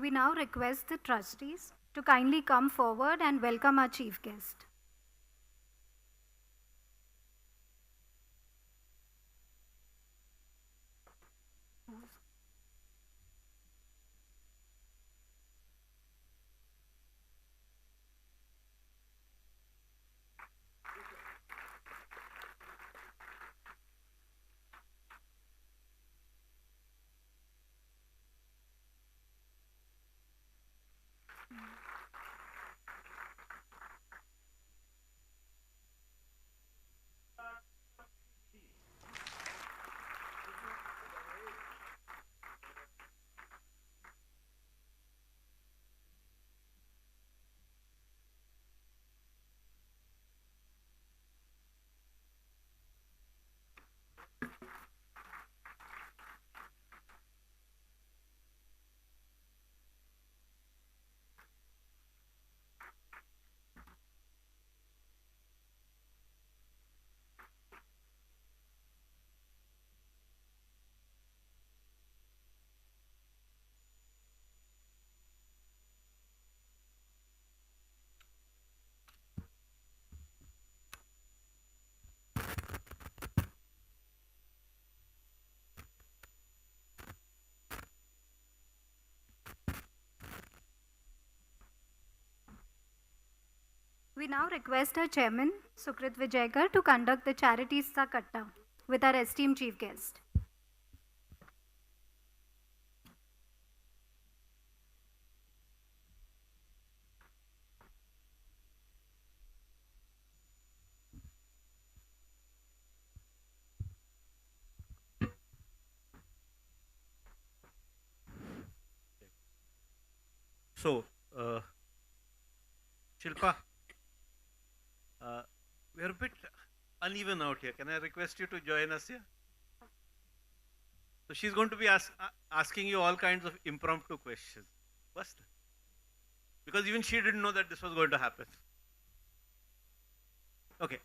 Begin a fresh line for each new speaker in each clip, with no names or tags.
We now request the trustees to kindly come forward and welcome our chief guest. We now request our chairman, Sukrit Vijayakar, to conduct the Charity Katta with our esteemed chief guest.
So, Shilpa, we're a bit uneven out here. Can I request you to join us here? So she's going to be asking you all kinds of impromptu questions. First, because even she didn't know that this was going to happen. Okay.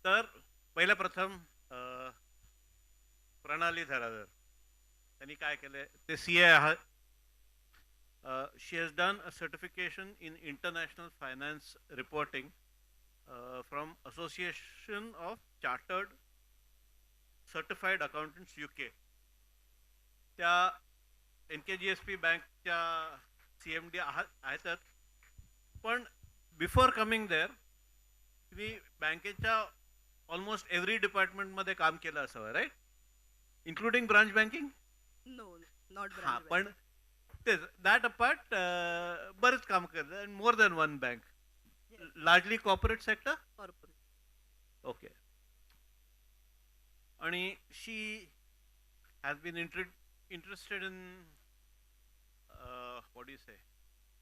तर पहिल्या प्रथम प्रणाली धराधर त्यांनी काय केलंय ते CA आहात. She has done a certification in international finance reporting from Association of Chartered Certified Accountants UK. त्या NKGSP बँकच्या CMD आहेतच, पण बिफोर कमिंग देअर तुम्ही बँकेच्या ऑलमोस्ट एव्हरी डिपार्टमेंटमध्ये काम केलं असावं, right? Including branch banking?
No, not
हां,
branch
पण
banking.
तेच दॅट अपार्ट बरेच काम केलं and more than one bank,
Yes,
largely corporate sector.
corporate.
Okay. आणि she has been interested in what do you say,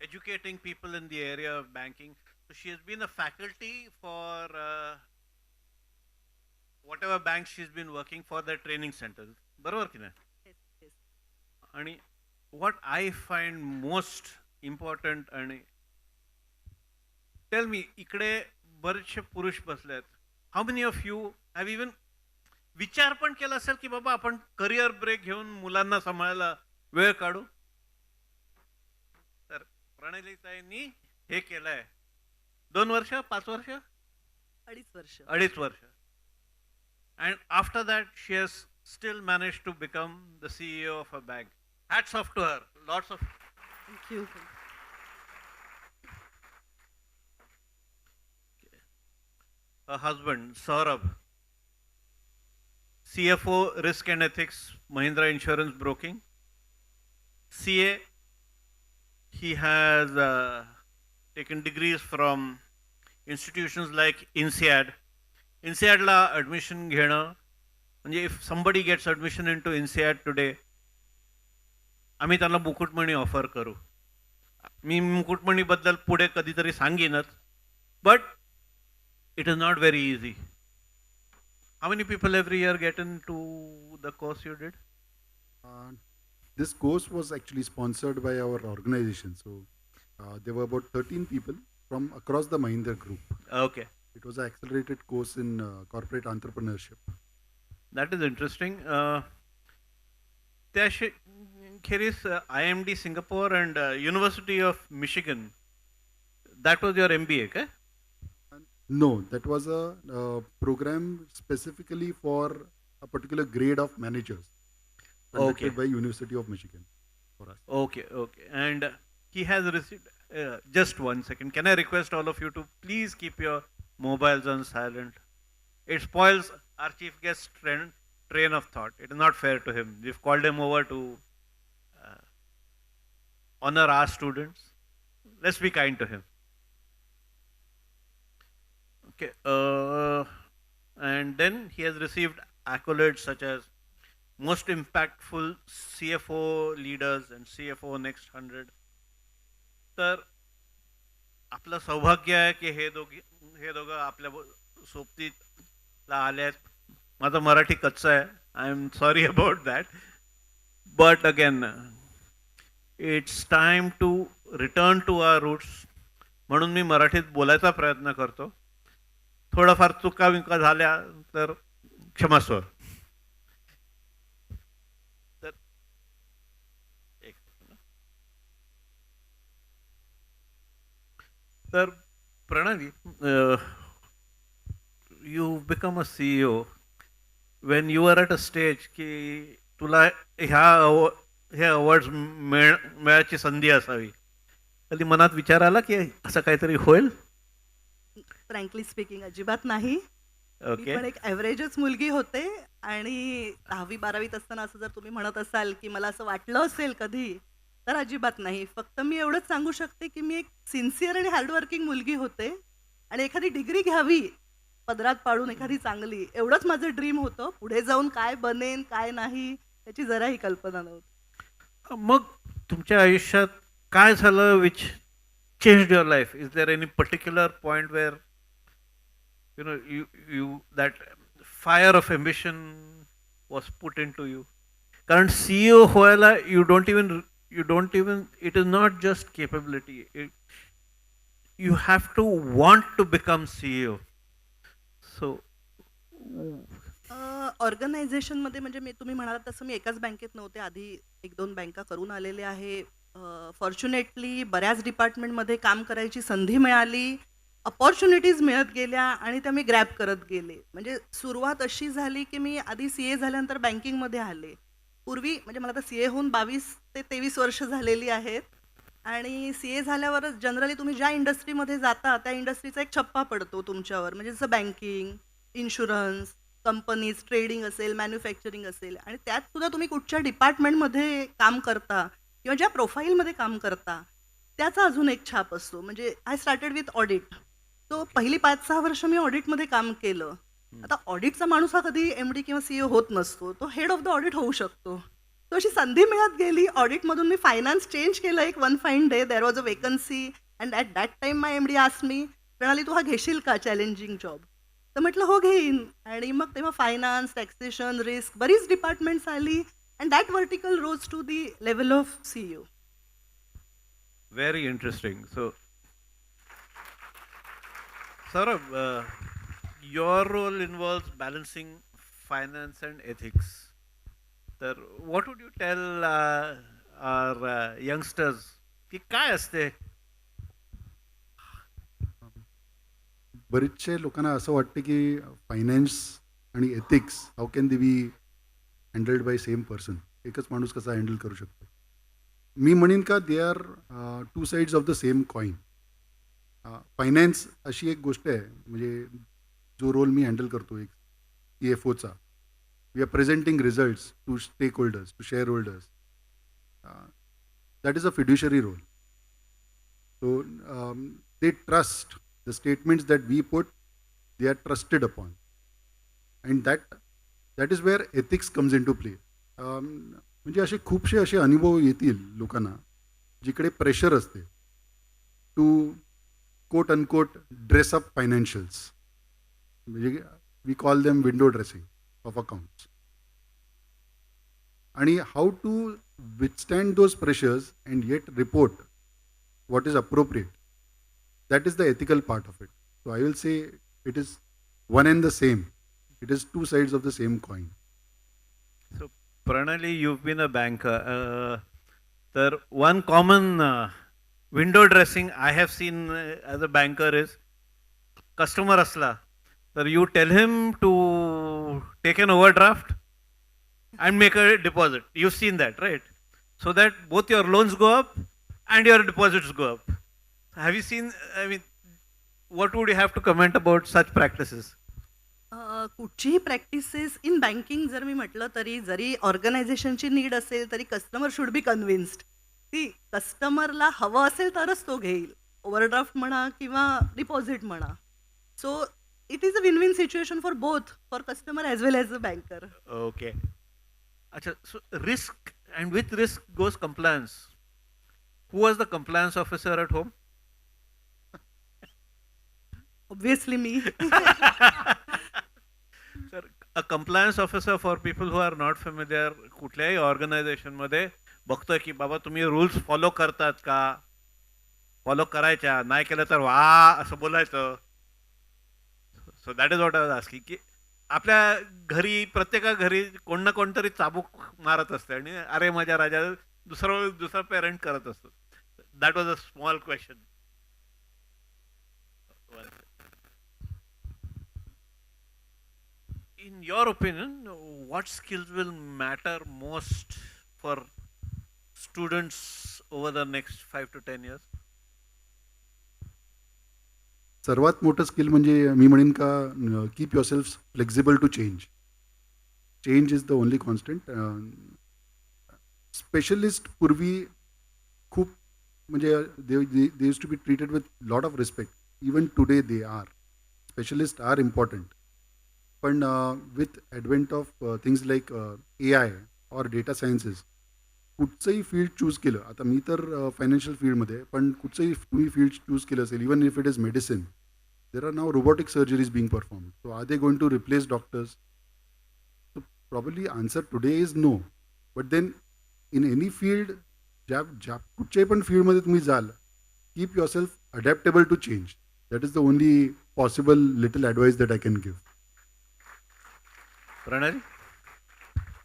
educating people in the area of banking. So she has been a faculty for whatever bank she's been working for, their training center. बरोबर की नाही?
Yes, yes.
आणि what I find most important, आणि tell me, इकडे बरेचसे पुरुष बसले आहेत. How many of you have even विचार पण केला असेल की बाबा आपण करिअर ब्रेक घेऊन मुलांना सांभाळायला वेळ काढू? तर प्रणलीताईंनी हे केलंय. 2 वर्ष, 5 वर्ष,
2.5 वर्ष.
2.5 वर्ष. And after that, she has still managed to become the CEO of a bank. Hats off to her. Lots of.
Thank you.
Her husband, Saurabh, CFO, Risk and Ethics, Mahindra Insurance Broking. CA, he has taken degrees from institutions like INSEAD. INSEADला admission घेणं म्हणजे if somebody gets admission into INSEAD today, आम्ही त्यांना मुकुटमणी offer करू. मी मुकुटमणीबद्दल पुढे कधीतरी सांगेनच, but it is not very easy. How many people every year get in to the course you did?
This course was actually sponsored by our organization. So there were about 13 people from across the Mahindra Group.
Okay.
It was an accelerated course in corporate entrepreneurship.
That is interesting. here is IMD Singapore and University of Michigan. That was your MBA, okay?
No, that was a program specifically for a particular grade of managers conducted
Okay.
by University of Michigan for us.
Okay, okay. And he has received, just 1 second. Can I request all of you to please keep your mobiles on silent? It spoils our chief guest's train of thought. It is not fair to him. We've called him over to honor our students. Let's be kind to him. Okay. And then he has received accolades such as most impactful CFO leaders and CFO next 100. तर आपलं सौभाग्य आहे की हे दोघं आपल्या सोबतीला आले आहेत. माझं मराठी कच्चं आहे. I am sorry about that. But again it's time to return to our roots. म्हणून मी मराठीत बोलायचा प्रयत्न करतो. थोडंफार चुका विका झाल्या तर क्षमस्व. तर एक तर Pranali, you become a CEO when you are at a stage की तुला हे अवॉर्ड्स मिळायची संधी असावी. कधी मनात विचार आला की असं काहीतरी होईल?
फ्रँकली स्पीकिंग अजिबात नाही. मी
ओके.
पण एक ॲव्हरेजच मुलगी होते आणि 10वी-12वीत असताना असं जर तुम्ही म्हणत असाल की मला असं वाटलं असेल कधी, तर अजिबात नाही. फक्त मी एवढंच सांगू शकते की मी एक सिन्सिअर आणि हार्डवर्किंग मुलगी होते आणि एखादी डिग्री घ्यावी पदरात पाडून एखादी चांगली, एवढंच माझं ड्रीम होतं. पुढे जाऊन काय बनेन काय नाही त्याची जराही कल्पना नव्हती.
मग तुमच्या आयुष्यात काय झालं विच changed your life? Is there any particular point where you that fire of ambition was put into you? कारण CEO व्हायला you don't even it is not just capability. You have to want to become CEO. So
ऑर्गनायझेशनमध्ये म्हणजे मी तुम्ही म्हणालात तसं मी एकाच बँकेत नव्हते. आधी 1-2 बँका करून आलेले आहे. फॉर्च्युनेटली बऱ्याच डिपार्टमेंटमध्ये काम करायची संधी मिळाली. अपॉर्च्युनिटीज मिळत गेल्या आणि त्या मी ग्रॅब करत गेले. म्हणजे सुरुवात अशी झाली की मी आधी CA झाल्यानंतर बँकिंगमध्ये आले. पूर्वी म्हणजे मला आता CA होऊन 22 ते 23 वर्ष झालेली आहेत आणि CA झाल्यावरच जनरली तुम्ही ज्या इंडस्ट्रीमध्ये जाता त्या इंडस्ट्रीचा एक छप्पा पडतो तुमच्यावर. म्हणजे जसं बँकिंग, इन्शुरन्स, कंपनीज, ट्रेडिंग असेल, मॅन्युफॅक्चरिंग असेल आणि त्यात सुद्धा तुम्ही कुठच्या डिपार्टमेंटमध्ये काम करता किंवा ज्या प्रोफाईलमध्ये काम करता त्याचा अजून एक छाप असतो. म्हणजे आय स्टार्टेड विथ ऑडिट. तो पहिली 5-6 वर्ष मी ऑडिटमध्ये काम केलं. आता ऑडिटचा माणूस हा कधी MD किंवा CEO होत नसतो. तो हेड ऑफ द ऑडिट होऊ शकतो. तो अशी संधी मिळत गेली. ऑडिटमधून मी फायनान्स चेंज केलं. एक one fine day there was a vacancy and at that time my MD asked me, Pranali तू हा घेशील का चॅलेंजिंग जॉब? तर म्हटलं हो घेईन. आणि मग तेव्हा फायनान्स, टॅक्सेशन, रिस्क बरीच डिपार्टमेंट्स आली and that vertical rose to the level of CEO.
very interesting. So Saurabh, your role involves balancing finance and ethics. तर what would you tell our youngsters की काय असते?
बरेचसे लोकांना असं वाटतं की फायनान्स आणि ethics how can they be handled by same person. एकच माणूस कसा हँडल करू शकतो? मी म्हणेन का they are two sides of the same coin. Finance अशी एक गोष्ट आहे म्हणजे जो रोल मी हँडल करतो एक CFOचा, we are presenting results to stakeholders, to shareholders. That is a fiduciary role. So they trust the statements that we put, they are trusted upon, and that is where ethics comes into play. म्हणजे असे खूपसे असे अनुभव येतील लोकांना जिकडे pressure असते to quote unquote dress up financials. म्हणजे we call them window dressing of accounts. आणि how to withstand those pressures and yet report what is appropriate. That is the ethical part of it. So I will say it is one and the same. It is two sides of the same coin.
So Pranali, you've been a banker. तर one common window dressing I have seen as a banker is customer असला तर you tell him to take an overdraft and make a deposit. You've seen that, right? So that both your loans go up and your deposits go up. Have you seen, I mean, what would you have to comment about such practices?
कुठचीही practices in banking जर मी म्हटलं तरी जरी ऑर्गनायझेशनची need असेल तरी customer should be convinced ती कस्टमरला हवं असेल तरच तो घेईल ओव्हरड्राफ्ट म्हणा किंवा डिपॉझिट म्हणा so it is a win win situation for both for customer as well as a banker
Okay. Acha, so risk, and with risk goes compliance. Who was the compliance officer at home?
Obviously me
Sir, a compliance officer for people who are not familiar, कुठल्याही organisation मध्ये बघतोय की बाबा तुम्ही rules follow करतात का, follow करायच्या, नाही केलं तर वा असं बोलायचं. So that is what I was asking की आपल्या घरी प्रत्येका घरी कोण ना कोणतरी चाबूक मारत असते आणि अरे माझ्या राजा दुसरा पेरेंट करत असतो. That was a small question. In your opinion, what skills will matter most for students over the next 5 to 10 years?
सर्वात मोठं स्किल म्हणजे मी म्हणेन का keep yourself flexible to change. Change is the only constant. Specialist पूर्वी खूप म्हणजे they use to be treated with lot of respect. Even today they are. Specialist are important. पण with advent of things like AI or data sciences कुठचंही field choose केलं, आता मी तर financial फील्डमध्ये, पण कुठचंही तुम्ही फील्ड चूज केलं असेल, even if it is medicine, there are now robotic surgeries being perform. So are they going to replace doctors? So probably answer today is no. But then in any field, ज्या कुठच्याही पण फील्डमध्ये तुम्ही जाल, keep yourself adaptable to change. That is the only possible little advice that I can give.
Pranali?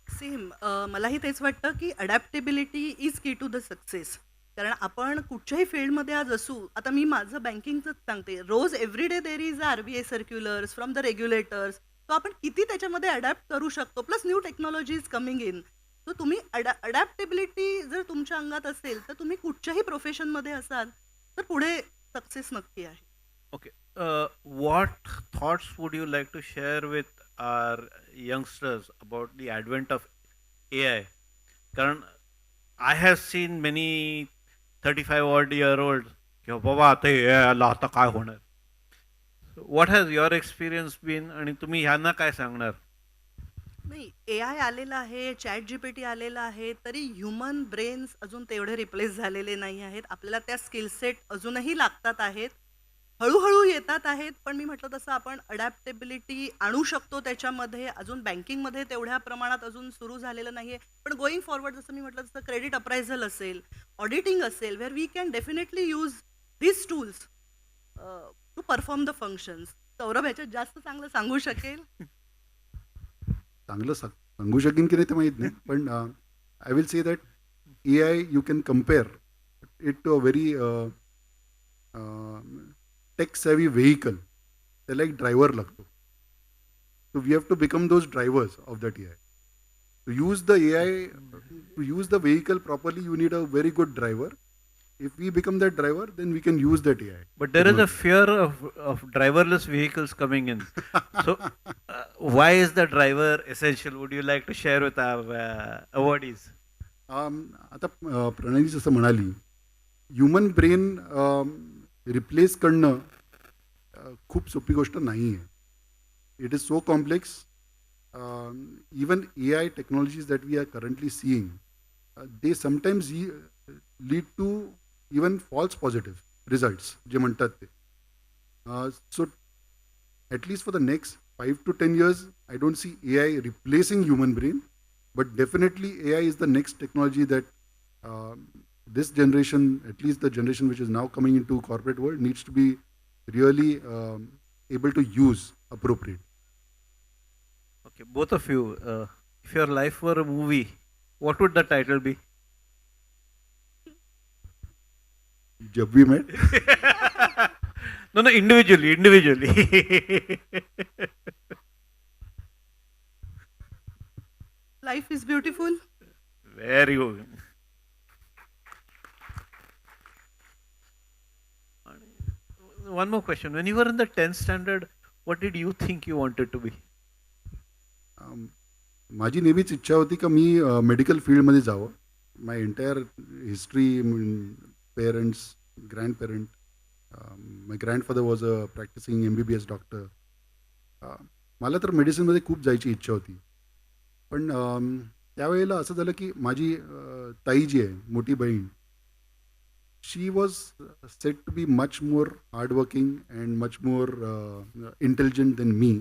Same मलाही तेच वाटतं की adaptability is key to the success. कारण आपण कुठच्याही फील्डमध्ये आज असू, आता मी माझं बँकिंगचंच सांगते, रोज every day there is RBI circulars from the regulators. तो आपण किती त्याच्यामध्ये अडॅप्ट करू शकतो, plus new technology is coming in. So तुम्ही अडॅप्टेबिलिटी जर तुमच्या अंगात असेल तर तुम्ही कुठच्याही प्रोफेशनमध्ये असाल तर पुढे सक्सेस नक्की आहे.
Okay. What thoughts would you like to share with our youngsters about the advent of AI? कारण I have seen many 35-odd-year-olds की बाबा आता AI आला आता काय होणार. What has your experience been आणि तुम्ही ह्यांना काय सांगणार?
नाही, AI आलेला आहे, ChatGPT आलेला आहे, तरी ह्युमन ब्रेन्स अजून तेवढे रिप्लेस झालेले नाही आहेत. आपल्याला त्या स्किल सेट अजूनही लागतात आहेत, हळूहळू येतात आहेत. पण मी म्हटलं तसं आपण अडॅप्टेबिलिटी आणू शकतो त्याच्यामध्ये. अजून बँकिंगमध्ये तेवढ्या प्रमाणात अजून सुरू झालेलं नाही आहे. पण गोईंग फॉरवर्ड जसं मी म्हटलं तसं क्रेडिट अप्रायझल असेल, ऑडिटिंग असेल, where we can definitely use this tools to perform the functions. Saurabh ह्याच्यात जास्त चांगलं सांगू शकेल.
चांगलं सांगू शकेन की नाही ते माहीत नाही, पण I will say that AI you can compare it to a very tech savvy vehicle. त्याला एक ड्रायव्हर लागतो. So we have to become those drivers of that AI. To use the AI, to use the vehicle properly, you need a very good driver. If we become that driver, then we can use that AI.
But there is a fear of driverless vehicles coming in. So, why is the driver essential? Would you like to share with our awardees?
आता प्रणाली जसं म्हणाली, human brain replace करणं खूप सोपी गोष्ट नाही आहे. It is so complex. Even AI technologies that we are currently seeing, they sometimes lead to even false positive results जे म्हणतात ते. So at least for the next 5 to 10 years, I don't see AI replacing human brain, but definitely AI is the next technology that this generation, at least the generation which is now coming into corporate world, needs to be really able to use appropriate.
Okay, both of you, if your life were a movie, what would the title be?
जब we met
No, individually.
Life is beautiful.
Very good. One more question. When you were in the 10th standard, what did you think you wanted to be?
माझी नेहमीच इच्छा होती का मी medical फील्डमध्ये जावं. My entire history, parents, grandparent, my grandfather was a practicing MBBS doctor. मला तर मेडिसिनमध्ये खूप जायची इच्छा होती. पण त्यावेळेला असं झालं की माझी ताई जी आहे, मोठी बहीण, she was set to be much more hardworking and much more intelligent than me.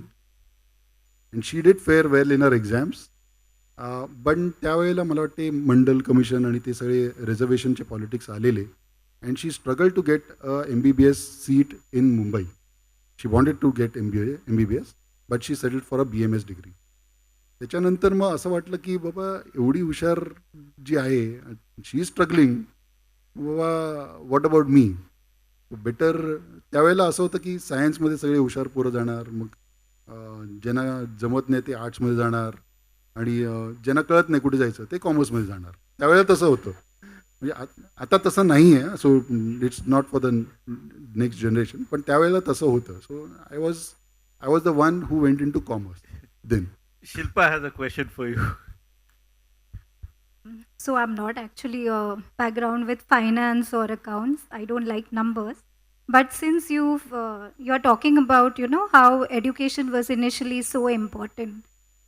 And she did fair well in her exams. पण त्यावेळेला मला वाटते मंडल कमिशन आणि ते सगळे रिझर्वेशनचे पॉलिटिक्स आलेले. And she struggle to get MBBS seat in Mumbai. She wanted to get MBBS but she settled for a BMS degree. त्याच्यानंतर मग असं वाटलं की बाबा एवढी हुशार जी आहे, she is struggling, Baba what about me. Better त्यावेळेला असं होतं की सायन्समध्ये सगळे हुशार पोरं जाणार, मग ज्यांना जमत नाही ते आर्ट्समध्ये जाणार, आणि ज्यांना कळत नाही कुठे जायचं ते कॉमर्समध्ये जाणार. त्यावेळेला तसं होतं. म्हणजे आता तसं नाही आहे. So it's not for the next generation, पण त्यावेळेला तसं होतं. So I was the one who went in to commerce then.
Shilpa has a question for you.
So I'm not actually a background with finance or accounts. I don't like numbers. But since you're talking about how education was initially so important,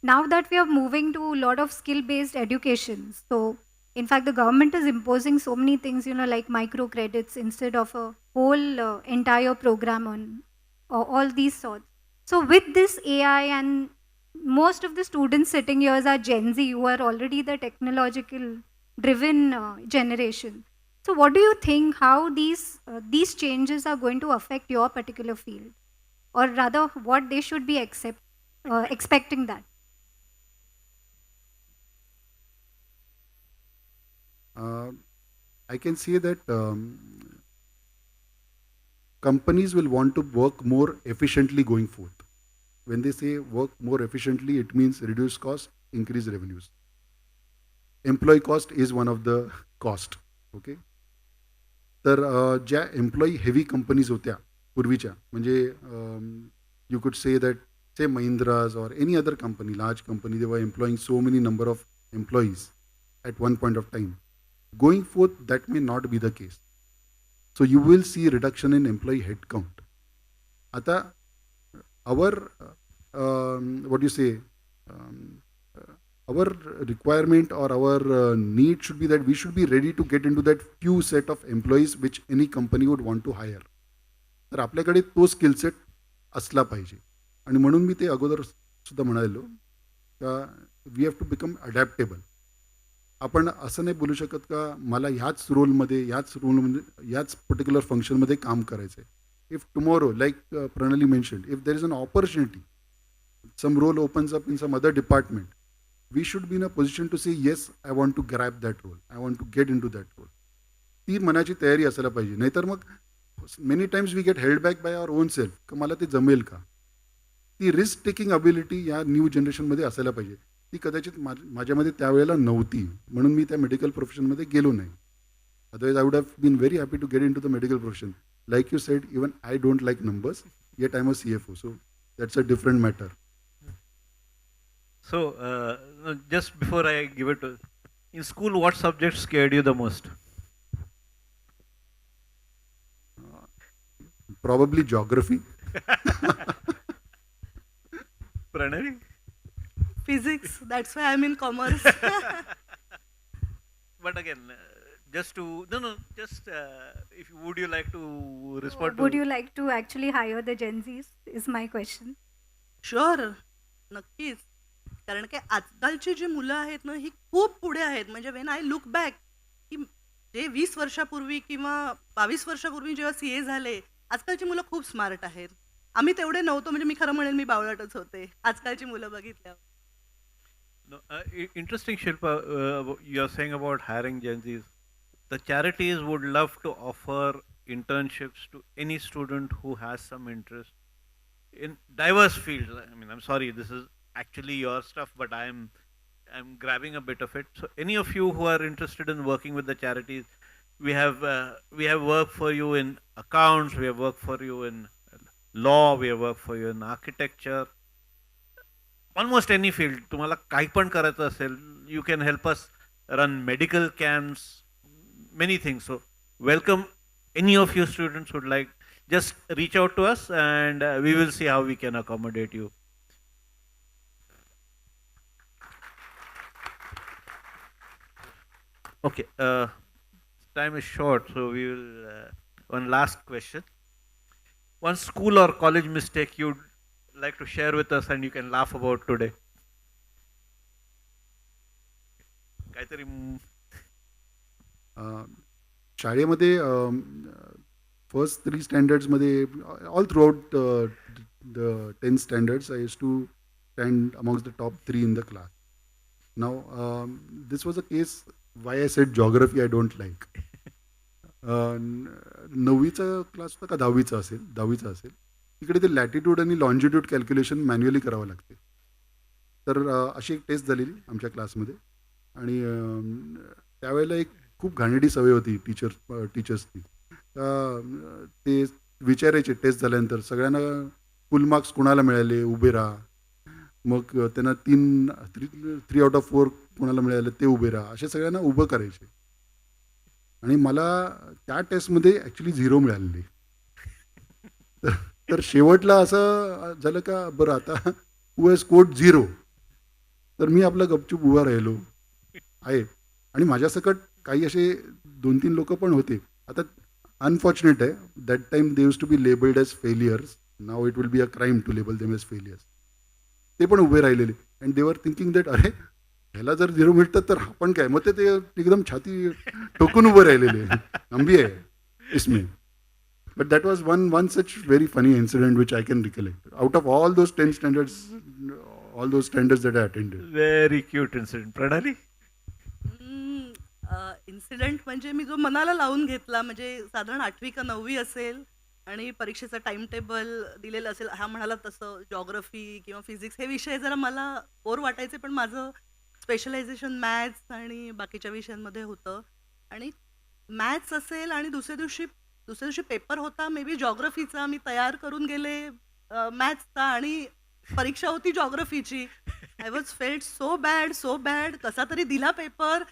now that we are moving to a lot of skill-based education, so in fact the government is imposing so many things, like microcredits instead of a whole entire program on all these sorts. So with this AI, and most of the students sitting here are Gen Z, who are already the technological driven generation. So what do you think, how these changes are going to affect your particular field, or rather what they should be expecting that?
I can say that companies will want to work more efficiently going forth. When they say work more efficiently, it means reduce cost, increase revenues. Employee cost is one of the cost. Okay. तर ज्या employee heavy companies होत्या पूर्वीच्या, म्हणजे you could say that से महिंद्राज और any other company, large company, they were employing so many number of employees at one point of time. Going forth, that may not be the case. So you will see reduction in employee headcount. Ata our what do you say, our requirement or our need should be that we should be ready to get into that few set of employees which any company would want to hire. तर आपल्याकडे तो skill set असला पाहिजे. आणि म्हणून मी ते अगोदर सुद्धा म्हणालो का वी हॅव टू बिकम अडॅप्टेबल. आपण असं नाही बोलू शकत का मला ह्याच रोलमध्ये ह्याच पर्टिक्युलर फंक्शनमध्ये काम करायचं आहे. If tomorrow, like Pranali mentioned, if there is an opportunity, some role opens up in some other department, we should be in a position to say, yes, I want to grab that role, I want to get into that role. ती मनाची तयारी असायला पाहिजे. नाहीतर मग many times we get held back by our own self, का मला ते जमेल का. ती रिस्क टेकिंग अबिलिटी या न्यू जनरेशनमध्ये असायला पाहिजे. ती कदाचित माझ्यामध्ये त्यावेळेला नव्हती, म्हणून मी त्या मेडिकल प्रोफेशनमध्ये गेलो नाही. Otherwise I would have been very happy to get in to the medical profession. Like you said, even I don't like numbers, yet I am a CFO, so that's a different matter.
So, just before I give it to, in school, what subject scared you the most?
Probably geography.
Pranali?
Physics, that's why I am in commerce.
But again, just to, no, just if would you like to respond
Would
to?
you like to actually hire the Gen Zs, is my question.
Sure, नक्कीच. कारण की आजकालची जी मुलं आहेत ना, ही खूप पुढे आहेत. म्हणजे वेन आय लुक बॅक, की जे 20 वर्षापूर्वी किंवा 22 वर्षापूर्वी जेव्हा CA झाले, आजकालची मुलं खूप स्मार्ट आहेत. आम्ही तेवढे नव्हतो. म्हणजे मी खरं म्हणेन मी बावळटच होते आजकालची मुलं बघितल्यावर.
No, interesting, Shilpa. You are saying about hiring Gen Zs. The charities would love to offer internships to any student who has some interest in diverse fields. I mean, I'm sorry, this is actually your stuff, but I'm grabbing a bit of it. So, any of you who are interested in working with the charities, we have work for you in accounts, we have work for you in law, we have work for you in architecture, almost any field. तुम्हाला काही पण करायचं असेल, you can help us run medical camps, many things. So welcome any of you students would like, just reach out to us and we will see how we can accommodate you. Okay, time is short, so we will one last question. One school or college mistake you'd like to share with us and you can laugh about today. काहीतरी
शाळेमध्ये first 3 स्टँडर्ड्समध्ये all throughout the 10 standards I use to stand amongst the top 3 in the class. Now this was a case why I said geography I don't like. 9वीचा class होता का 10वीचा असेल. तिकडे ते latitude आणि लॉन्जिट्यूड कॅल्क्युलेशन मॅन्युअली करावं लागते. तर अशी एक टेस्ट झालेली आमच्या क्लासमध्ये आणि त्यावेळेला एक खूप घाणेरडी सवय होती टीचर्सची. ते विचारायचे टेस्ट झाल्यानंतर सगळ्यांना फुल मार्क्स कोणाला मिळाले उभे राहा. मग त्यांना 3 आउट ऑफ 4 कोणाला मिळाले ते उभे राहा, असे सगळ्यांना उभं करायचे. आणि मला त्या टेस्टमध्ये ॲक्च्युली 0 मिळालेली. तर शेवटला असं झालं का बरं आता हू हॅज स्कोर्ड 0. तर मी आपला गपचूप उभा राहिलो आहे. आणि माझ्यासकट काही असे 2-3 लोक पण होते. आता अनफॉर्च्युनेट आहे, that time they use to be labelled as failures. Now it will be a crime to label them as failures. ते पण उभे राहिलेले and they were thinking that अरे ह्याला जर 0 मिळतं तर आपण काय. मग ते एकदम छाती ठोकून उभं राहिलेले. आंबी आहे इसमें. But that was one such very funny incident which I can recollect. Out of all those 10 standards, all those standards that I attended.
very cute incident. Pranali?
Incident म्हणजे मी जो मनाला लावून घेतला, म्हणजे साधारण 8वी का 9वी असेल आणि परीक्षेचा टाइम टेबल दिलेलं असेल. हा म्हणाला तसं जॉग्रफी किंवा फिजिक्स हे विषय जरा मला बोर वाटायचे, पण माझं स्पेशलायझेशन मॅथ्स आणि बाकीच्या विषयांमध्ये होतं. आणि मॅथ्स असेल आणि दुसऱ्या दिवशी पेपर होता मे बी जॉग्रफीचा. मी तयार करून गेले मॅथ्सचा आणि परीक्षा होती जॉग्रफीची. I was failed so bad. कसा तरी दिला पेपर.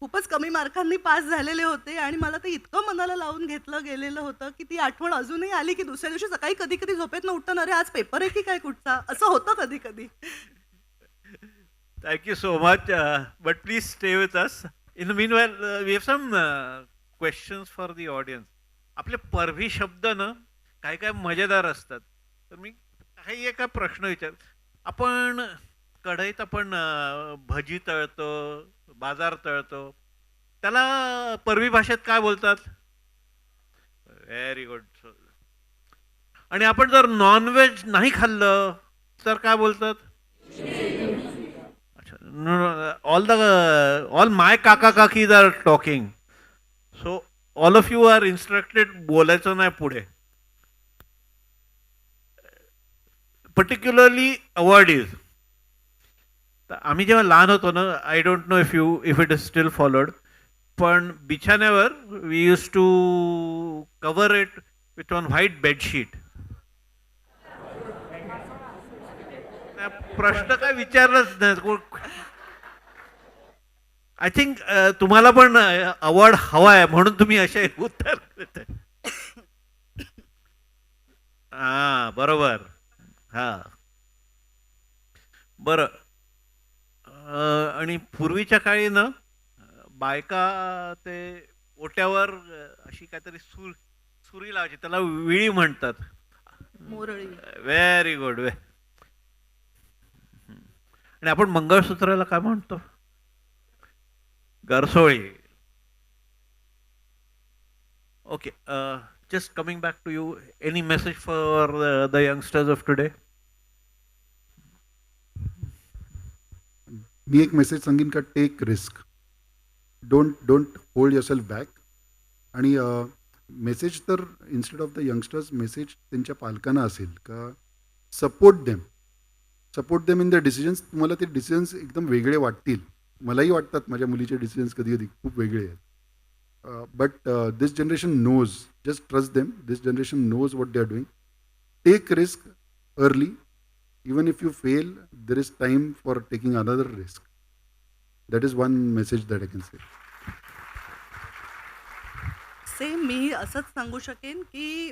खूपच कमी मार्कांनी पास झालेले होते आणि मला ते इतकं मनाला लावून घेतलं गेलेलं होतं की ती आठवण अजूनही आली की दुसऱ्या दिवशी सकाळी कधी झोपेतनं उठताना अरे आज पेपर आहे की काय कुठचा, असं होतं कधी.
Thank you so much. But please stay with us. In the meanwhile, we have some questions for the audience. आपले परभी शब्द ना काय मजेदार असतात. तर मी काही एका प्रश्न विचार. आपण कढईत आपण भजी तळतो, बाजार तळतो, त्याला परवी भाषेत काय बोलतात? Very good. आणि आपण जर नॉनव्हेज नाही खाल्लं तर काय बोलतात? all my kaka kakis are talking, so all of you are instructed बोलायचं नाही पुढे. particularly awardees. आम्ही जेव्हा लहान होतो ना, I don't know if it is still followed, पण बिछाण्यावर we use to cover it with on white bedsheet. प्रश्न काय विचारलाच नाही. आय थिंक तुम्हाला पण अवॉर्ड हवा आहे म्हणून तुम्ही असे उत्तर देत. हा बरोबर. हा बरं. आणि पूर्वीच्या काळी ना बायका ते ओट्यावर अशी काहीतरी सुरी लावायची, त्याला विळी म्हणतात.
मोरळी.
Very good. आणि आपण मंगळसूत्राला काय म्हणतो? गरसोळी. Okay, just coming back to you, any message for the youngsters of today?
मी एक मेसेज सांगेन का, take risk, don't hold yourself back. आणि मेसेज तर instead of the youngsters message त्यांच्या पालकांना असेल का support them in the decisions. तुम्हाला ते डिसिजन्स एकदम वेगळे वाटतील. मलाही वाटतात माझ्या मुलीचे डिसिजन्स कधी कधी खूप वेगळे आहेत. But this generation knows, just trust them. This generation knows what they are doing. Take risk early. Even if you fail, there is time for taking another risk. That is one message that I can say.
Same मी असंच सांगू शकेन की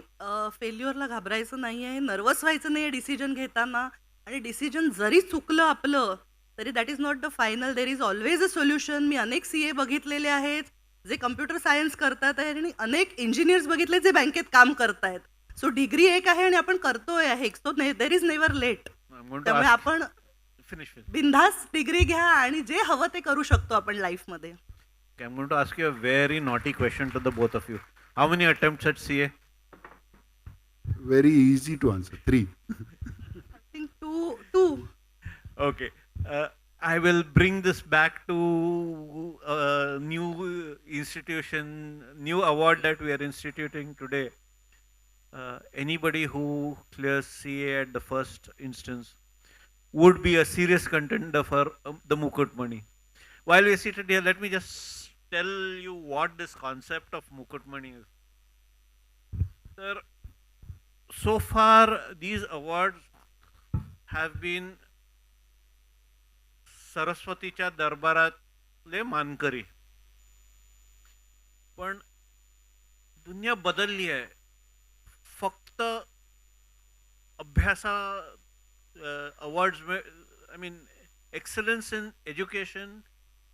फेल्युअरला घाबरायचं नाही आहे, nervous व्हायचं नाही आहे डिसिजन घेताना. आणि डिसिजन जरी चुकलं आपलं तरी that is not the final. There is always a solution. मी अनेक CA बघितलेले आहेत जे कम्प्युटर सायन्स करतात आहेत आणि अनेक इंजिनियर्स बघितले जे बँकेत काम करतायत. सो डिग्री एक आहे आणि आपण करतोय आहे, so there is never late.
I'm going to
त्यामुळे
ask,
आपण
finish.
बिनधास्त डिग्री घ्या आणि जे हवं ते करू शकतो आपण लाईफमध्ये.
Okay, I'm going to ask you a very naughty question to the both of you. How many attempts at CA?
Very easy to answer. 3.
I think two.
Okay. I will bring this back to a new institution, new award that we are instituting today. Anybody who clears CA at the first instance would be a serious contender for the Mukut Money. While we're seated here, let me just tell you what this concept of Mukut Money is. Sir, so far these awards have been सरस्वतीच्या दरबारातले मानकरी. पण दुनिया बदलली आहे. फक्त अभ्यासा awards, I mean excellence in education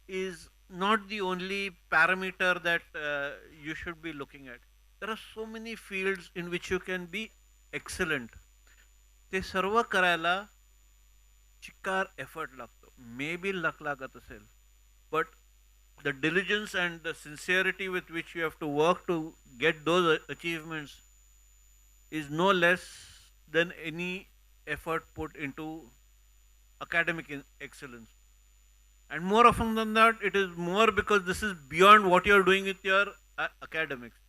is not the only parameter that you should be looking at. There are so many fields in which you can be excellent. ते सर्व करायला चिक्कार effort लागतो. मे बी लक लागत असेल, but the diligence and the sincerity with which you have to work to get those achievements is no less than any effort put into academic excellence. And more often than that, it is more because this is beyond what you are doing with your academics.